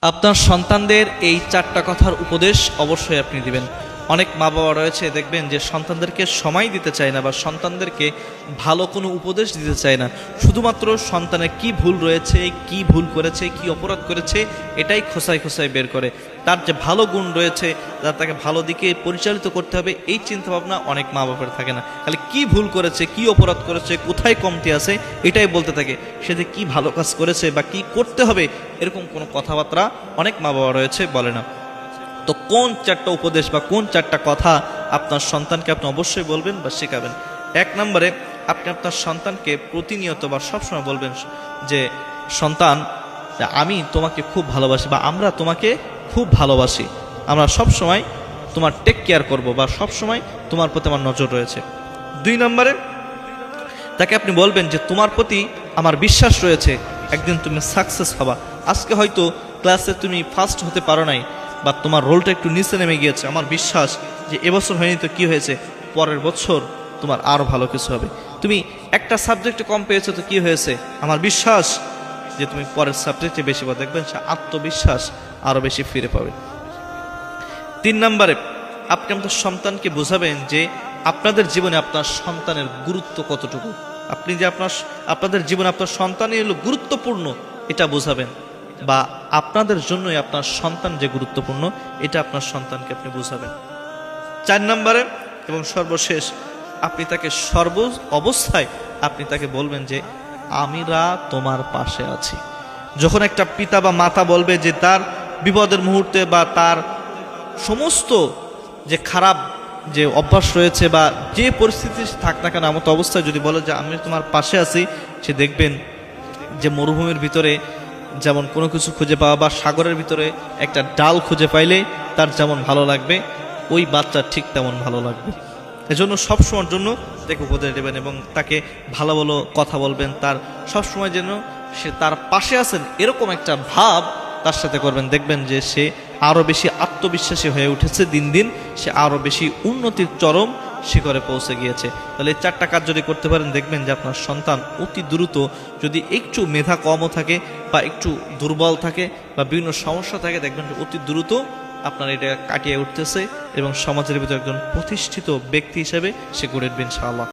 আপনার সন্তানদের এই চারটা কথার উপদেশ অবশ্যই আপনি দিবেন। অনেক মা বাবা রয়েছে দেখবেন যে সন্তানদেরকে সময় দিতে চায় না বা সন্তানদেরকে ভালো কোনো উপদেশ দিতে চায় না, শুধুমাত্র সন্তানের কি ভুল রয়েছে, কি ভুল করেছে, কি অপরাধ করেছে এটাই খোঁচায় খোঁচায় বের করে। তার যে ভালো গুণ রয়েছে, তাকে ভালো দিকে পরিচালিত করতে হবে এই চিন্তাভাবনা অনেক মা বাবার থাকে না। খালি কি ভুল করেছে, কি অপরাধ করেছে, কোথায় কমতি আছে এটাই বলতে থাকে। সে যে কি ভালো কাজ করেছে বা কি করতে হবে এরকম কোনো কথাবার্তা অনেক মা বাবা রয়েছে বলে না। তো কোন চারটা উপদেশ বা কোন চারটা কথা আপনার সন্তানকে আপনি অবশ্যই বলবেন বা শেখাবেন? এক নম্বরে, আপনি আপনার সন্তানকে প্রতিনিয়ত বা সবসময় বলবেন যে সন্তান, আমি তোমাকে খুব ভালোবাসি বা আমরা তোমাকে খুব ভালোবাসি, আমরা সবসময় তোমার টেক কেয়ার করব বা সবসময় তোমার প্রতি আমার নজর রয়েছে। দুই নম্বরে, তাকে আপনি বলবেন যে তোমার প্রতি আমার বিশ্বাস রয়েছে, একদিন তুমি সাকসেস হবা। আজকে হয়তো ক্লাসে তুমি ফার্স্ট হতে পারো নাই বা তোমার রোলটা একটু নিচে নেমে গিয়েছে, আমার বিশ্বাস যে এবছর হয়নি তো কি হয়েছে, পরের বছর তোমার আরও ভালো কিছু হবে। তুমি একটা সাবজেক্টে কম পেয়েছো তো কি হয়েছে, আমার বিশ্বাস যে তুমি পরের সাবজেক্টে বেশি পাবে। দেখবেন সে আত্মবিশ্বাস আরও বেশি ফিরে পাবে। তিন নম্বরে, আপনি আপনার সন্তানকে বোঝাবেন যে আপনাদের জীবনে আপনার সন্তানের গুরুত্ব কতটুকু। আপনি যে আপনাদের জীবনে আপনার সন্তানই হলো গুরুত্বপূর্ণ এটা বোঝাবেন, বা আপনাদের জন্যই আপনার সন্তান যে গুরুত্বপূর্ণ এটা আপনার সন্তানকে আপনি বোঝাবেন। চার নম্বরে এবং সর্বশেষ, আপনি তাকে সর্ব অবস্থায় আপনি তাকে বলবেন যে আমিরা তোমার পাশে আছি। যখন একটা পিতা বা মাতা বলবে যে তার বিপদের মুহূর্তে বা তার সমস্ত যে খারাপ যে অভ্যাস রয়েছে বা যে পরিস্থিতি থাক না কেন, এমন অবস্থায় যদি বলে যে আমি তোমার পাশে আছি, সে দেখবেন যে মরুভূমির ভিতরে যেমন কোনো কিছু খুঁজে পাওয়া বা সাগরের ভিতরে একটা ডাল খুঁজে পাইলে তার যেমন ভালো লাগবে, ওই বাচ্চার ঠিক তেমন ভালো লাগবে। এজন্য সবসময়ের জন্য তাকে উপদেশ দেবেন এবং তাকে ভালো ভালো কথা বলবেন। তার সবসময় যেন সে তার পাশে আছেন এরকম একটা ভাব তার সাথে করবেন। দেখবেন যে সে আরও বেশি আত্মবিশ্বাসী হয়ে উঠেছে, দিন দিন সে আরও বেশি উন্নতির চরম শিখরে পৌঁছে গিয়েছে। তাহলে এই চারটা কাজ যদি করতে পারেন, দেখবেন যে আপনার সন্তান অতি দ্রুত, যদি একটু মেধা কমও থাকে বা একটু দুর্বল থাকে বা বিভিন্ন সমস্যা থাকে, দেখবেন যে অতি দ্রুত আপনার এটা কাটিয়ে উঠতেছে এবং সমাজের ভিতরে একজন প্রতিষ্ঠিত ব্যক্তি হিসেবে সে গড়ে উঠবে ইনশাআল্লাহ।